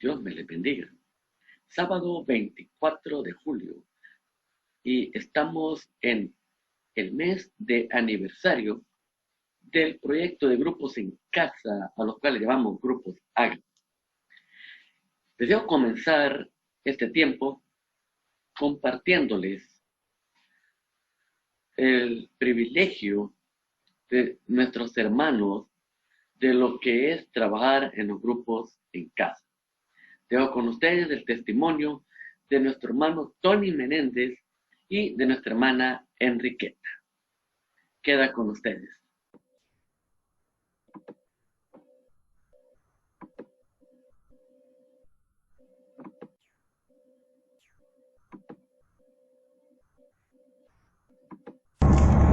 Dios me les bendiga. Sábado 24 de julio y estamos en el mes de aniversario del proyecto de grupos en casa, a los cuales llamamos grupos AGA. Deseo comenzar este tiempo compartiéndoles el privilegio de nuestros hermanos de lo que es trabajar en los grupos en casa. Dejo con ustedes el testimonio de nuestro hermano Tony Menéndez y de nuestra hermana Enriqueta. Queda con ustedes.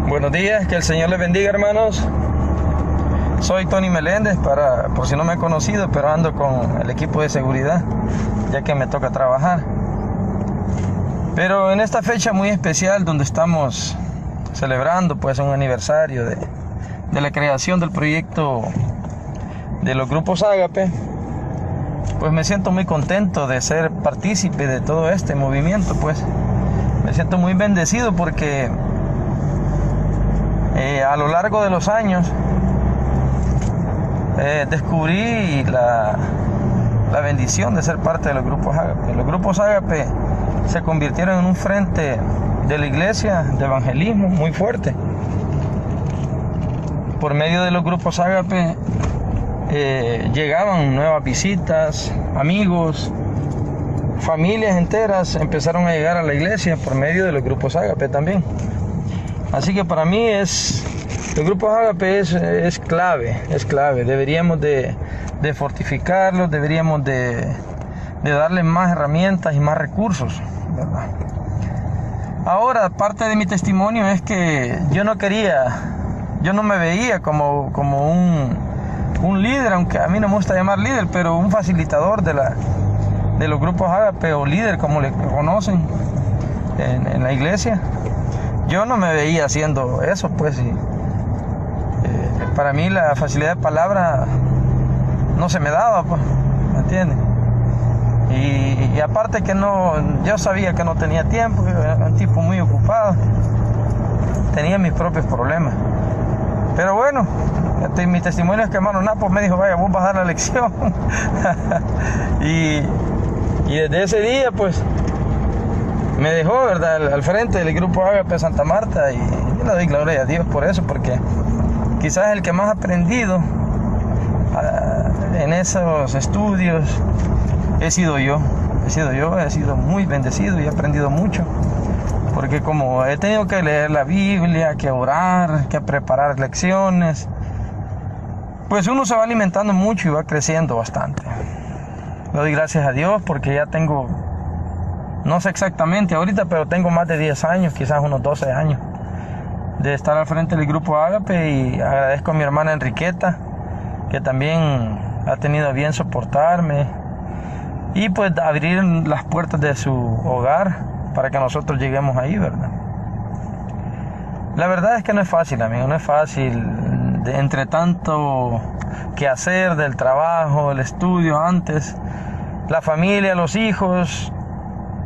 Buenos días, que el Señor les bendiga, hermanos. Soy Tony Meléndez, por si no me han conocido, pero ando con el equipo de seguridad, ya que me toca trabajar. Pero en esta fecha muy especial, donde estamos celebrando pues un aniversario de la creación del proyecto de los grupos Ágape, pues me siento muy contento de ser partícipe de todo este movimiento. Pues me siento muy bendecido porque a lo largo de los años descubrí la bendición de ser parte de los grupos Ágape. Los grupos Ágape se convirtieron en un frente de la iglesia de evangelismo muy fuerte. Por medio de los grupos Ágape llegaban nuevas visitas, amigos, familias enteras empezaron a llegar a la iglesia por medio de los grupos Ágape también. Así que para mí los grupos Ágape es clave. Deberíamos de fortificarlos, deberíamos de darles más herramientas y más recursos, ¿verdad? Ahora, parte de mi testimonio es que yo no me veía como un líder, aunque a mí no me gusta llamar líder, pero un facilitador de los grupos Ágape, o líder como le conocen en la iglesia. Yo no me veía haciendo eso, pues, y para mí la facilidad de palabra no se me daba, pues, ¿me entiendes? Y aparte que yo sabía que no tenía tiempo, yo era un tipo muy ocupado, tenía mis propios problemas. Pero bueno, mi testimonio es que hermano Napo me dijo, vaya, vos vas a dar la lección. y desde ese día, pues, me dejó, ¿verdad?, al frente del grupo Ágape Santa Marta, y yo le doy gloria a Dios por eso, porque quizás el que más ha aprendido en esos estudios he sido yo. He sido muy bendecido y he aprendido mucho, porque como he tenido que leer la Biblia, que orar, que preparar lecciones, pues uno se va alimentando mucho y va creciendo bastante. Le doy gracias a Dios porque ya tengo, no sé exactamente ahorita, pero tengo más de 10 años, quizás unos 12 años, de estar al frente del grupo Ágape, y agradezco a mi hermana Enriqueta, que también ha tenido a bien soportarme y pues abrir las puertas de su hogar para que nosotros lleguemos ahí, ¿verdad? La verdad es que no es fácil, amigo, no es fácil, entre tanto que hacer del trabajo, el estudio antes, la familia, los hijos.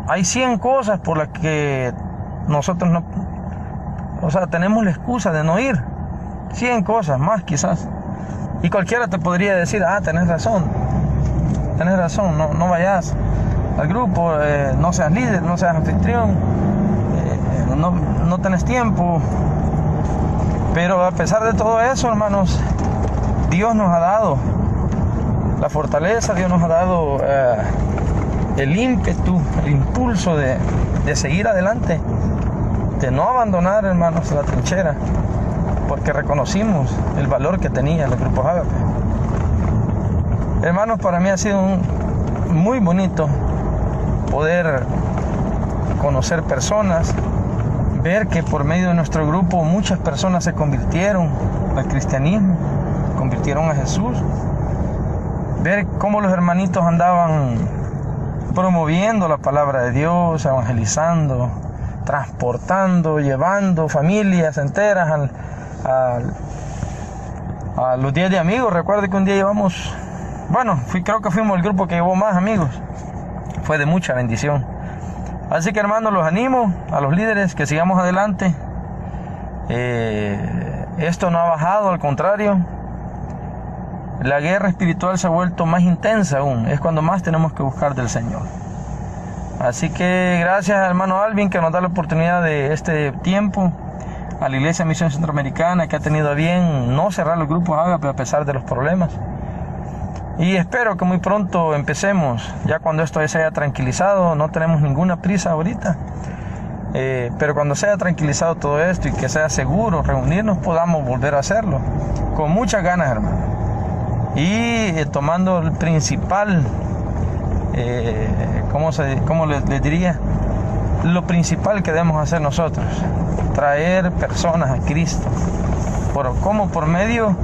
Hay 100 cosas por las que nosotros tenemos la excusa de no ir. 100 cosas más quizás. Y cualquiera te podría decir, tenés razón, no vayas al grupo, no seas líder, no seas anfitrión, no tenés tiempo. Pero a pesar de todo eso, hermanos, Dios nos ha dado la fortaleza, Dios nos ha dado el ímpetu, el impulso de seguir adelante, de no abandonar, hermanos, la trinchera, porque reconocimos el valor que tenía el grupo Ágape. Hermanos, para mí ha sido muy bonito poder conocer personas, ver que por medio de nuestro grupo muchas personas se convirtieron al cristianismo, convirtieron a Jesús, ver cómo los hermanitos andaban promoviendo la palabra de Dios, evangelizando, transportando, llevando familias enteras a los días de amigos. Recuerdo que un día llevamos bueno, creo que fuimos el grupo que llevó más amigos. Fue de mucha bendición. Así que hermanos, los animo a los líderes que sigamos adelante. Esto no ha bajado, al contrario. La guerra espiritual se ha vuelto más intensa aún. Es cuando más tenemos que buscar del Señor. Así que gracias al hermano Alvin que nos da la oportunidad de este tiempo. A la Iglesia Misión Centroamericana que ha tenido a bien no cerrar los grupos Ágape a pesar de los problemas. Y espero que muy pronto empecemos, ya cuando esto se haya tranquilizado. No tenemos ninguna prisa ahorita. Pero cuando se haya tranquilizado todo esto y que sea seguro reunirnos, podamos volver a hacerlo. Con muchas ganas, hermano. Y tomando el principal, ¿cómo les diría? Lo principal que debemos hacer nosotros. Traer personas a Cristo. ¿Cómo? Por medio,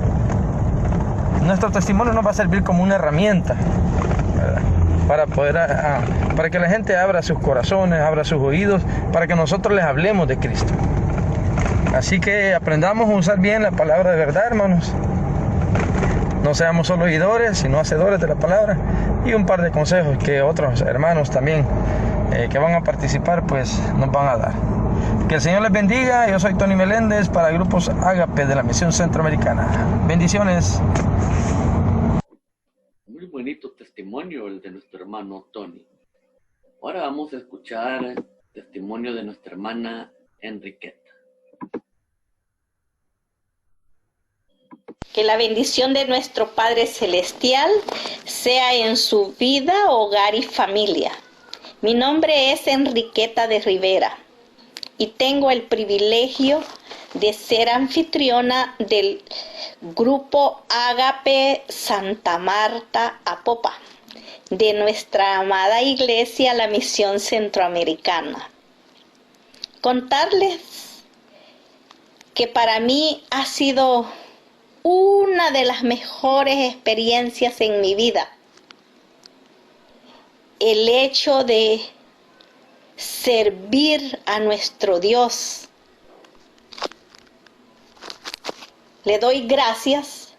nuestro testimonio nos va a servir como una herramienta, ¿verdad? Para que la gente abra sus corazones, abra sus oídos, para que nosotros les hablemos de Cristo. Así que aprendamos a usar bien la palabra de verdad, hermanos. No seamos solo oidores, sino hacedores de la palabra. Y un par de consejos que otros hermanos también que van a participar, pues nos van a dar. Que el Señor les bendiga. Yo soy Tony Meléndez para Grupos Ágape de la Misión Centroamericana. Bendiciones. Muy bonito testimonio el de nuestro hermano Tony. Ahora vamos a escuchar el testimonio de nuestra hermana Enriqueta. Que la bendición de nuestro Padre Celestial sea en su vida, hogar y familia. Mi nombre es Enriqueta de Rivera y tengo el privilegio de ser anfitriona del Grupo Ágape Santa Marta Apopa, de nuestra amada Iglesia La Misión Centroamericana. Contarles que para mí ha sido una de las mejores experiencias en mi vida el hecho de servir a nuestro Dios. Le doy gracias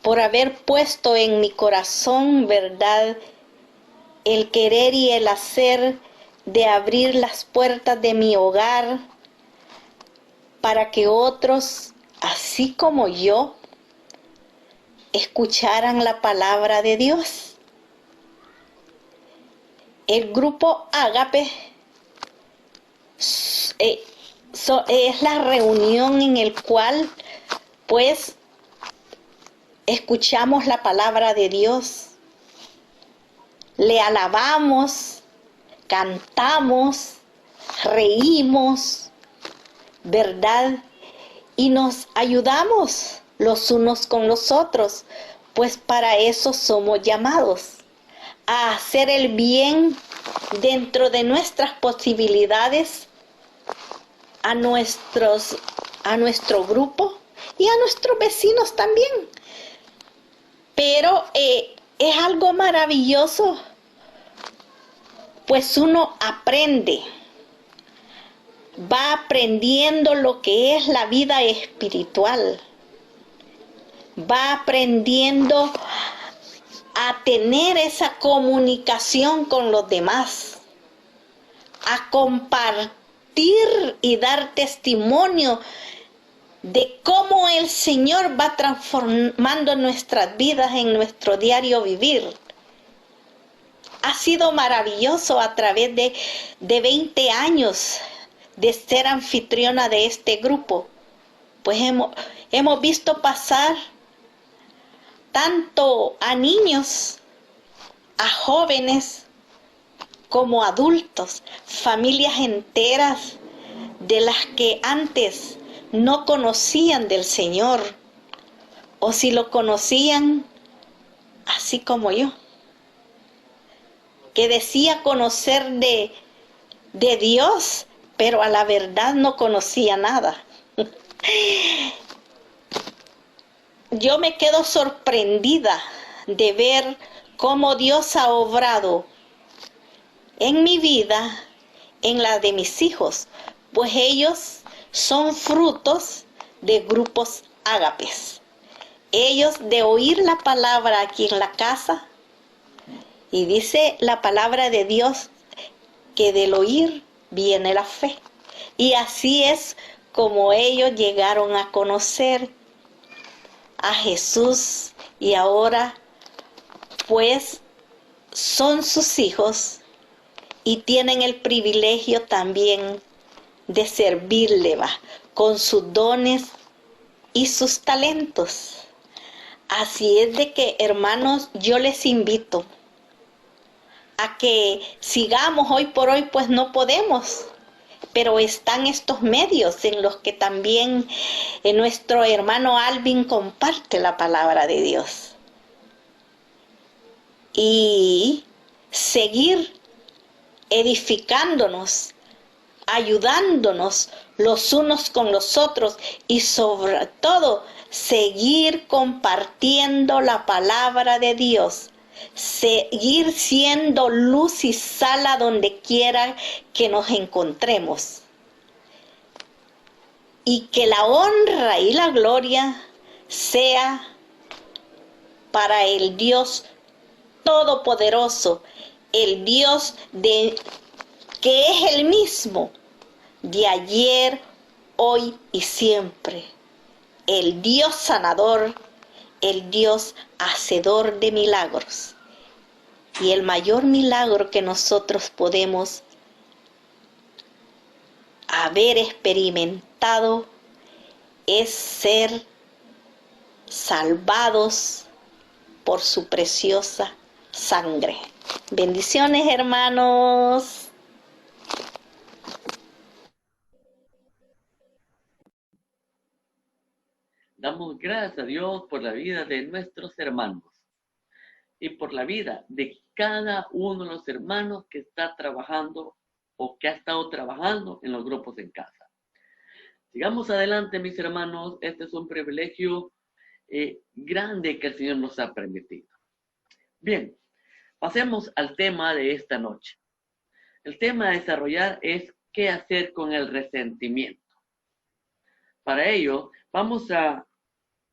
por haber puesto en mi corazón, ¿verdad?, el querer y el hacer de abrir las puertas de mi hogar para que otros, así como yo, escucharan la palabra de Dios. El grupo Ágape es la reunión en el cual pues escuchamos la palabra de Dios, le alabamos, cantamos, reímos, ¿verdad? Y nos ayudamos los unos con los otros, pues para eso somos llamados, a hacer el bien dentro de nuestras posibilidades a nuestro grupo y a nuestros vecinos también. Pero es algo maravilloso, pues uno aprende, va aprendiendo lo que es la vida espiritual, va aprendiendo a tener esa comunicación con los demás, a compartir y dar testimonio de cómo el Señor va transformando nuestras vidas en nuestro diario vivir. Ha sido maravilloso a través de 20 años de ser anfitriona de este grupo, pues hemos visto pasar tanto a niños, a jóvenes, como adultos, familias enteras de las que antes no conocían del Señor, o si lo conocían, así como yo, que decía conocer de Dios, pero a la verdad no conocía nada. Yo me quedo sorprendida de ver cómo Dios ha obrado en mi vida, en la de mis hijos, pues ellos son frutos de grupos ágapes. ellos de oír la palabra aquí en la casa, y dice la palabra de Dios que del oír viene la fe. Y así es como ellos llegaron a conocer a Jesús y ahora pues son sus hijos y tienen el privilegio también de servirle, va, con sus dones y sus talentos. Así es de que, hermanos, yo les invito a que sigamos hoy por hoy, pues no podemos, pero están estos medios en los que también nuestro hermano Alvin comparte la palabra de Dios. Y seguir edificándonos, ayudándonos los unos con los otros y sobre todo seguir compartiendo la palabra de Dios, seguir siendo luz y sal a donde quiera que nos encontremos. Y que la honra y la gloria sea para el Dios Todopoderoso, el Dios que es el mismo de ayer, hoy y siempre. El Dios sanador, el Dios hacedor de milagros. Y el mayor milagro que nosotros podemos haber experimentado es ser salvados por su preciosa sangre. Bendiciones, hermanos. Damos gracias a Dios por la vida de nuestros hermanos y por la vida de cada uno de los hermanos que está trabajando o que ha estado trabajando en los grupos en casa. Sigamos adelante, mis hermanos. Este es un privilegio grande que el Señor nos ha permitido. Bien, pasemos al tema de esta noche. El tema a desarrollar es qué hacer con el resentimiento. Para ello, vamos a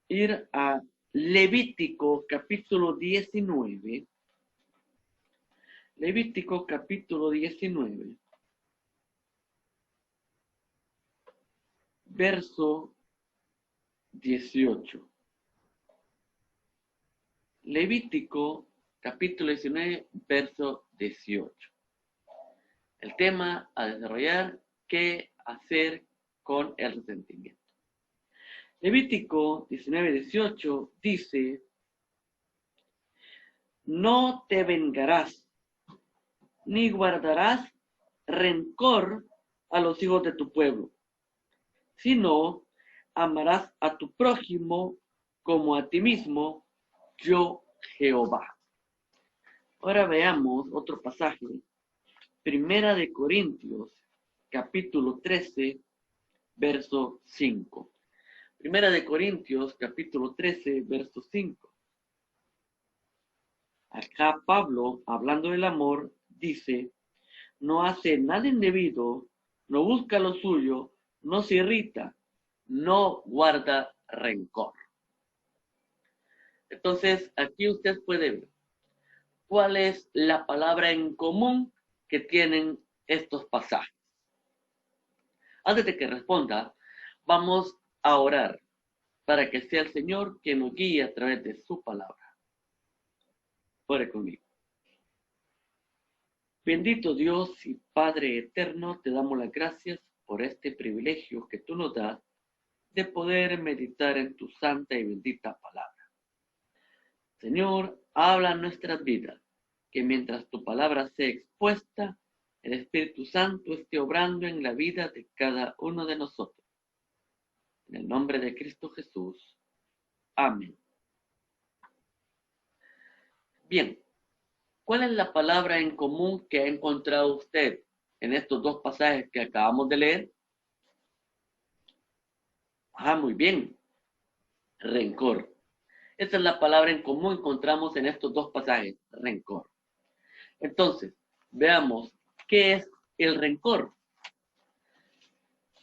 ir a Levítico capítulo 19. Levítico capítulo 19. Verso 18. Levítico capítulo 19, verso 18. El tema a desarrollar, qué hacer con el resentimiento. Levítico 19, 18 dice: no te vengarás, ni guardarás rencor a los hijos de tu pueblo, sino amarás a tu prójimo como a ti mismo, yo Jehová. Ahora veamos otro pasaje. Primera de Corintios, capítulo 13, verso 5. Primera de Corintios, capítulo 13, verso 5. Acá Pablo, hablando del amor, dice: no hace nada indebido, no busca lo suyo, no se irrita, no guarda rencor. Entonces, aquí usted puede ver cuál es la palabra en común que tienen estos pasajes. Antes de que responda, vamos a orar para que sea el Señor quien nos guíe a través de su palabra. Ore conmigo. Bendito Dios y Padre eterno, te damos las gracias por este privilegio que tú nos das de poder meditar en tu santa y bendita palabra. Señor, habla en nuestras vidas, que mientras tu palabra sea expuesta, el Espíritu Santo esté obrando en la vida de cada uno de nosotros. En el nombre de Cristo Jesús. Amén. Bien, ¿cuál es la palabra en común que ha encontrado usted en estos dos pasajes que acabamos de leer? Muy bien. Rencor. Esa es la palabra en común que encontramos en estos dos pasajes. Rencor. Entonces, veamos qué es el rencor.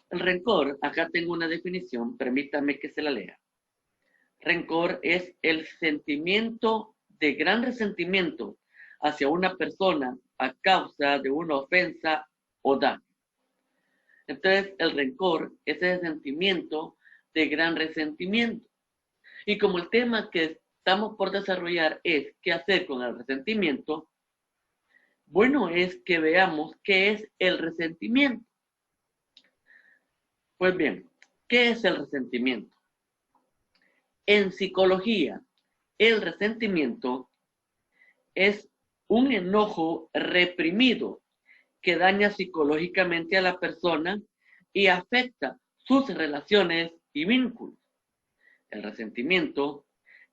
El rencor, acá tengo una definición, permítame que se la lea. Rencor es el sentimiento de gran resentimiento hacia una persona a causa de una ofensa o daño. Entonces, el rencor es ese sentimiento de gran resentimiento. Y como el tema que estamos por desarrollar es qué hacer con el resentimiento, bueno es que veamos qué es el resentimiento. Pues bien, ¿qué es el resentimiento? En psicología, el resentimiento es un enojo reprimido que daña psicológicamente a la persona y afecta sus relaciones y vínculos. El resentimiento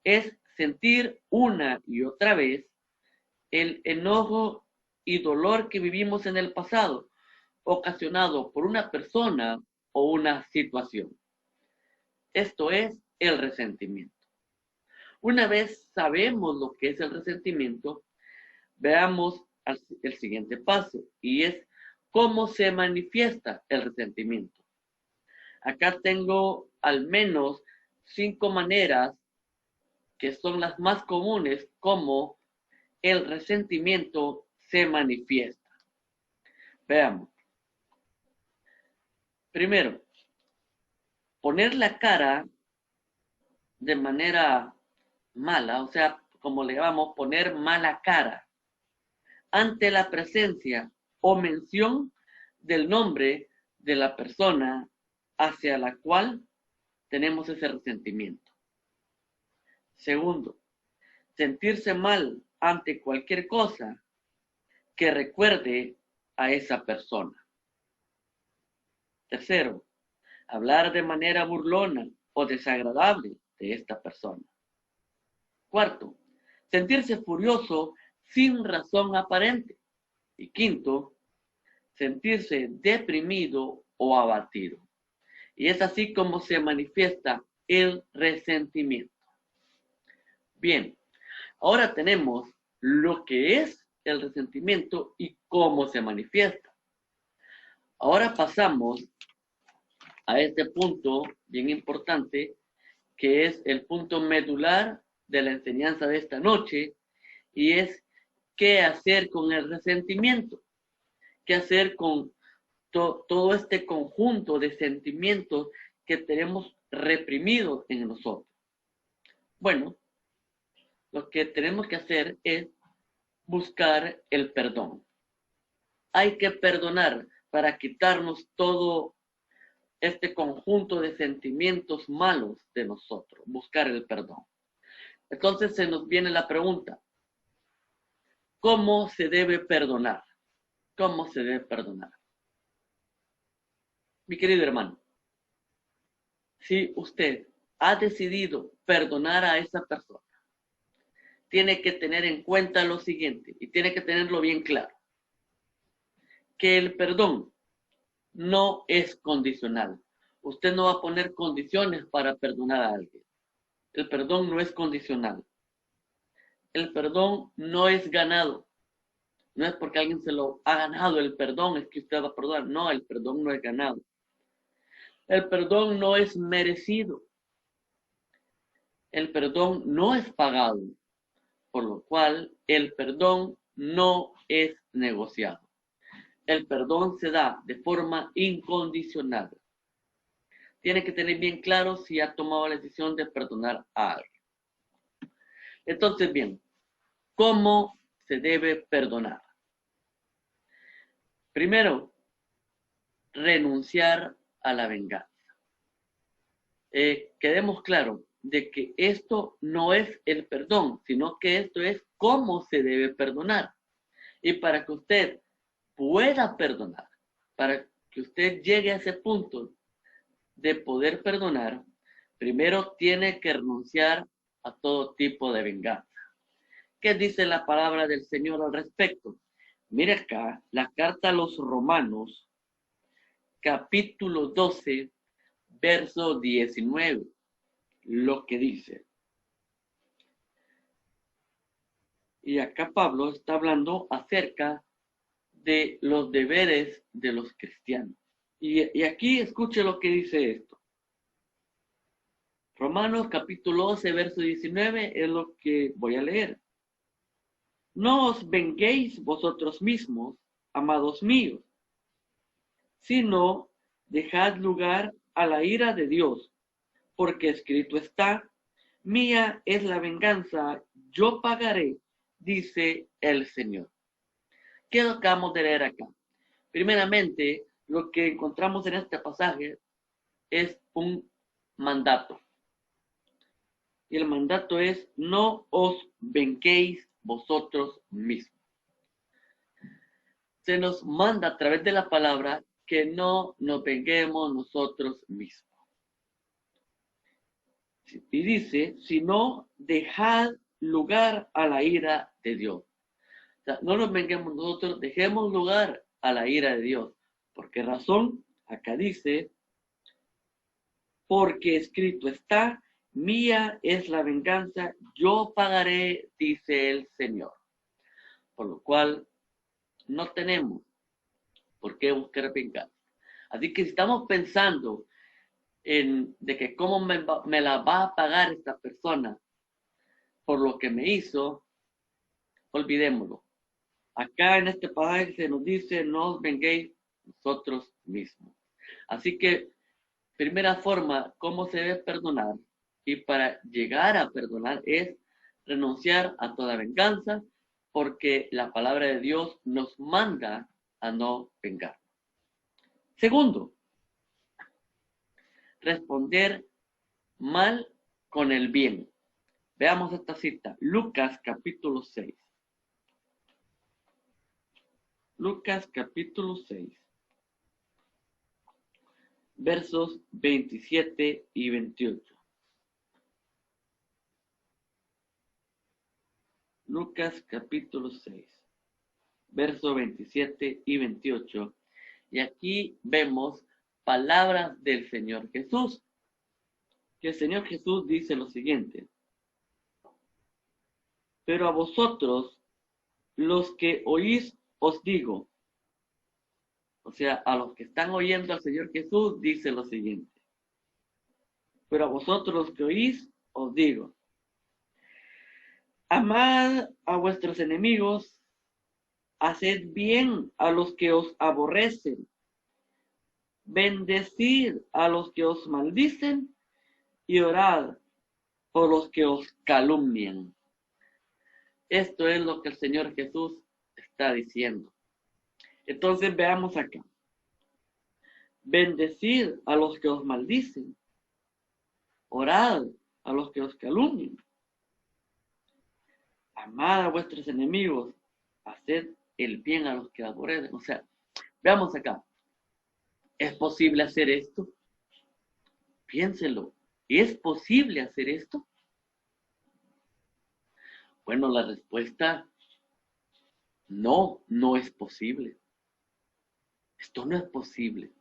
es sentir una y otra vez el enojo y dolor que vivimos en el pasado, ocasionado por una persona o una situación. Esto es el resentimiento. Una vez sabemos lo que es el resentimiento, veamos el siguiente paso, y es cómo se manifiesta el resentimiento. Acá tengo al menos 5 maneras que son las más comunes como el resentimiento se manifiesta. Veamos. Primero, poner la cara de manera mala, o sea, como le llamamos, poner mala cara ante la presencia o mención del nombre de la persona hacia la cual tenemos ese resentimiento. Segundo, sentirse mal ante cualquier cosa que recuerde a esa persona. Tercero, hablar de manera burlona o desagradable de esta persona. Cuarto, sentirse furioso sin razón aparente. Y quinto, sentirse deprimido o abatido. Y es así como se manifiesta el resentimiento. Bien, ahora tenemos lo que es el resentimiento y cómo se manifiesta. Ahora pasamos a este punto bien importante, que es el punto medular de la enseñanza de esta noche, y es qué hacer con el resentimiento, qué hacer con todo este conjunto de sentimientos que tenemos reprimidos en nosotros. Bueno, lo que tenemos que hacer es buscar el perdón. Hay que perdonar para quitarnos todo este conjunto de sentimientos malos de nosotros, buscar el perdón. Entonces se nos viene la pregunta, ¿cómo se debe perdonar? ¿Cómo se debe perdonar? Mi querido hermano, si usted ha decidido perdonar a esa persona, tiene que tener en cuenta lo siguiente, y tiene que tenerlo bien claro, que el perdón no es condicional. Usted no va a poner condiciones para perdonar a alguien. El perdón no es condicional. El perdón no es ganado. No es porque alguien se lo ha ganado el perdón, es que usted va a perdonar. No, el perdón no es ganado. El perdón no es merecido. El perdón no es pagado. Por lo cual, el perdón no es negociado. El perdón se da de forma incondicional. Tiene que tener bien claro si ha tomado la decisión de perdonar a alguien. Entonces, bien, ¿cómo se debe perdonar? Primero, renunciar a la venganza. Quedemos claros de que esto no es el perdón, sino que esto es cómo se debe perdonar. Y para que usted pueda perdonar, para que usted llegue a ese punto de poder perdonar, primero tiene que renunciar a todo tipo de venganza. ¿Qué dice la palabra del Señor al respecto? Mire acá, la carta a los Romanos, capítulo 12, verso 19, lo que dice. Y acá Pablo está hablando acerca de los deberes de los cristianos. Y aquí escuche lo que dice esto. Romanos capítulo 12, verso 19 es lo que voy a leer. No os venguéis vosotros mismos, amados míos, sino dejad lugar a la ira de Dios, porque escrito está, mía es la venganza, yo pagaré, dice el Señor. ¿Qué es lo que vamos a leer acá? Primeramente, lo que encontramos en este pasaje es un mandato. Y el mandato es, no os venguéis vosotros mismos. Se nos manda a través de la palabra que no nos venguemos nosotros mismos. Y dice, sino dejad lugar a la ira de Dios. O sea, no nos venguemos nosotros, dejemos lugar a la ira de Dios. ¿Por qué razón? Acá dice, porque escrito está, mía es la venganza, yo pagaré, dice el Señor. Por lo cual, no tenemos por qué buscar venganza. Así que si estamos pensando de que cómo me la va a pagar esta persona por lo que me hizo, olvidémoslo. Acá en este pasaje se nos dice, no os venguéis vosotros mismos. Así que, primera forma, cómo se debe perdonar, y para llegar a perdonar es renunciar a toda venganza, porque la palabra de Dios nos manda a no vengar. Segundo, responder mal con el bien. Veamos esta cita, Lucas capítulo 6. Lucas capítulo 6, versos 27 y 28. Lucas capítulo 6, versos 27 y 28. Y aquí vemos palabras del Señor Jesús. Que el Señor Jesús dice lo siguiente. Pero a vosotros, los que oís, os digo. O sea, a los que están oyendo al Señor Jesús, dice lo siguiente. Pero a vosotros los que oís, os digo. Amad a vuestros enemigos, haced bien a los que os aborrecen, bendecid a los que os maldicen y orad por los que os calumnian. Esto es lo que el Señor Jesús está diciendo. Entonces veamos acá. Bendecid a los que os maldicen. Orad a los que os calumnian. Amad a vuestros enemigos. Haced el bien a los que aborrecen. O sea, veamos acá. ¿Es posible hacer esto? Piénselo. ¿Es posible hacer esto? Bueno, la respuesta, no, no es posible. Esto no es posible.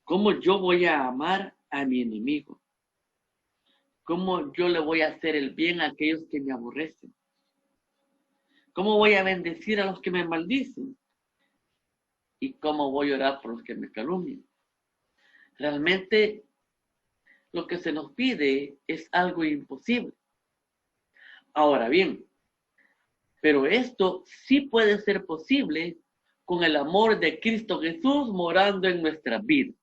¿Cómo yo voy a amar a mi enemigo? ¿Cómo yo le voy a hacer el bien a aquellos que me aborrecen? ¿Cómo voy a bendecir a los que me maldicen? ¿Y cómo voy a orar por los que me calumnian? Realmente lo que se nos pide es algo imposible. Ahora bien, pero esto sí puede ser posible con el amor de Cristo Jesús morando en nuestras vidas.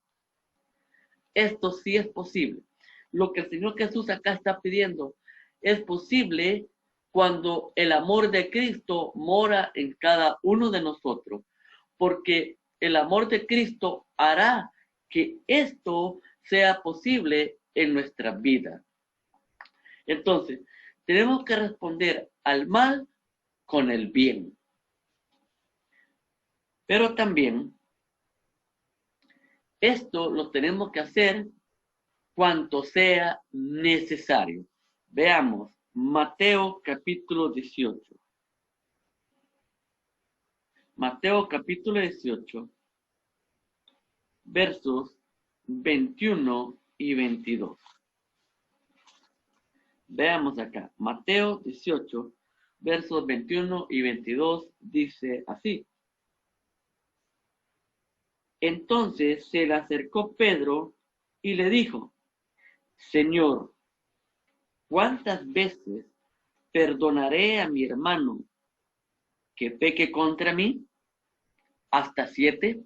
Esto sí es posible. Lo que el Señor Jesús acá está pidiendo es posible cuando el amor de Cristo mora en cada uno de nosotros, porque el amor de Cristo hará que esto sea posible en nuestras vidas. Entonces, tenemos que responder al mal con el bien. Pero también, esto lo tenemos que hacer cuanto sea necesario. Veamos, Mateo capítulo 18. Mateo capítulo 18, versos 21 y 22. Veamos acá, Mateo 18, versos 21 y 22 dice así. Entonces se le acercó Pedro y le dijo, Señor, ¿cuántas veces perdonaré a mi hermano que peque contra mí? ¿Hasta 7?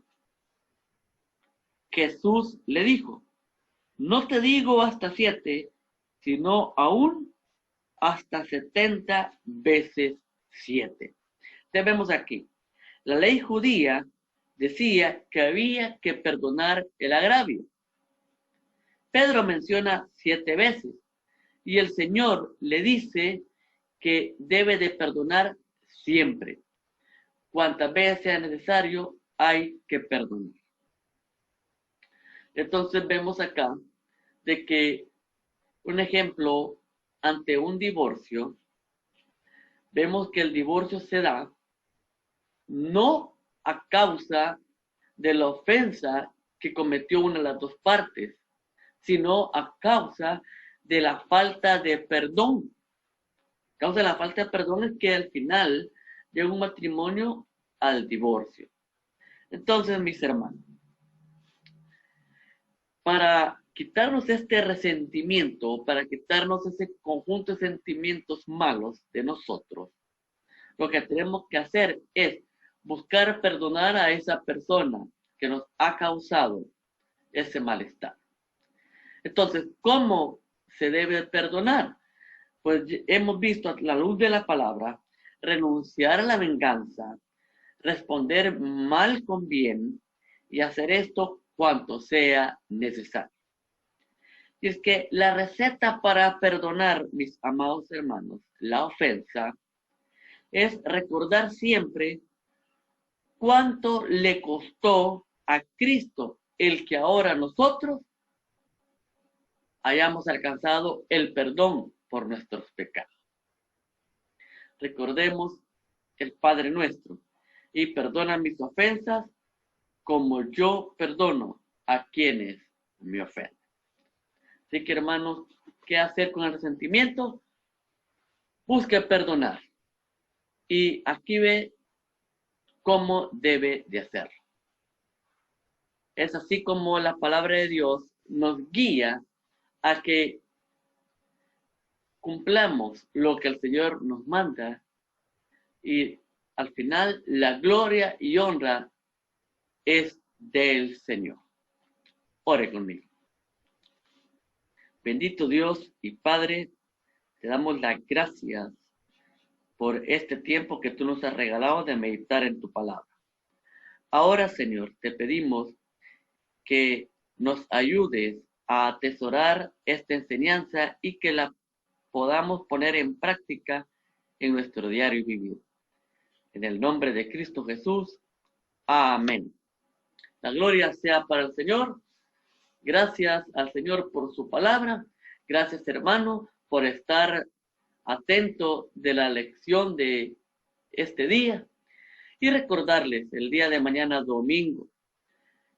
Jesús le dijo, no te digo hasta 7, sino aún hasta 70 veces 7. Te vemos aquí. La ley judía decía que había que perdonar el agravio. Pedro menciona 7 veces y el Señor le dice que debe de perdonar siempre. Cuantas veces sea necesario, hay que perdonar. Entonces vemos acá de que, un ejemplo, ante un divorcio, vemos que el divorcio se da no a causa de la ofensa que cometió una de las dos partes, sino a causa de la falta de perdón. A causa de la falta de perdón es que al final llega un matrimonio al divorcio. Entonces, mis hermanos, para quitarnos este resentimiento, para quitarnos ese conjunto de sentimientos malos de nosotros, lo que tenemos que hacer es buscar perdonar a esa persona que nos ha causado ese malestar. Entonces, ¿cómo se debe perdonar? Pues hemos visto a la luz de la palabra, renunciar a la venganza, responder mal con bien y hacer esto cuanto sea necesario. Y es que la receta para perdonar, mis amados hermanos, la ofensa, es recordar siempre cuánto le costó a Cristo el que ahora nosotros hayamos alcanzado el perdón por nuestros pecados. Recordemos el Padre nuestro, y perdona mis ofensas como yo perdono a quienes me ofenden. Así que, hermanos, ¿qué hacer con el resentimiento? Busque perdonar. Y aquí ve cómo debe de hacerlo. Es así como la palabra de Dios nos guía a que cumplamos lo que el Señor nos manda y al final la gloria y honra es del Señor. Ore conmigo. Bendito Dios y Padre, te damos las gracias por este tiempo que tú nos has regalado de meditar en tu palabra. Ahora, Señor, te pedimos que nos ayudes a atesorar esta enseñanza y que la podamos poner en práctica en nuestro diario vivir. En el nombre de Cristo Jesús. Amén. La gloria sea para el Señor. Gracias al Señor por su palabra. Gracias, hermano, por estar atento de la lección de este día. Y recordarles el día de mañana, domingo,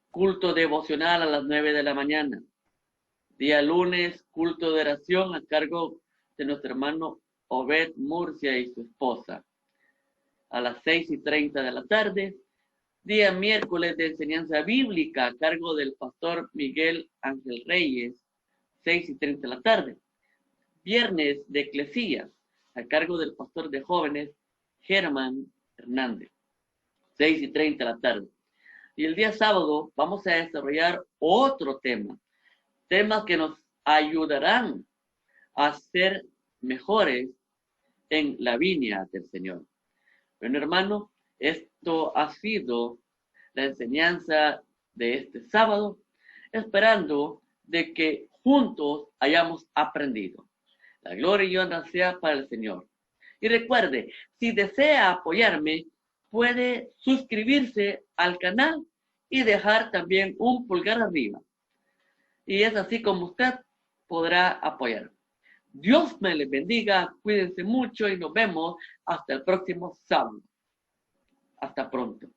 culto devocional a las 9 de la mañana. Día lunes, culto de oración a cargo de nuestro hermano Obed Murcia y su esposa. A las 6:30 de la tarde. Día miércoles de enseñanza bíblica a cargo del pastor Miguel Ángel Reyes, 6:30 de la tarde. Viernes de eclesía a cargo del pastor de jóvenes Germán Hernández, 6:30 de la tarde. Y el día sábado vamos a desarrollar otro tema, temas que nos ayudarán a ser mejores en la viña del Señor. Bueno, hermano, esto ha sido la enseñanza de este sábado, esperando de que juntos hayamos aprendido. La gloria y honra sea para el Señor. Y recuerde, si desea apoyarme, puede suscribirse al canal y dejar también un pulgar arriba. Y es así como usted podrá apoyarme. Dios me les bendiga, cuídense mucho y nos vemos hasta el próximo sábado. Hasta pronto.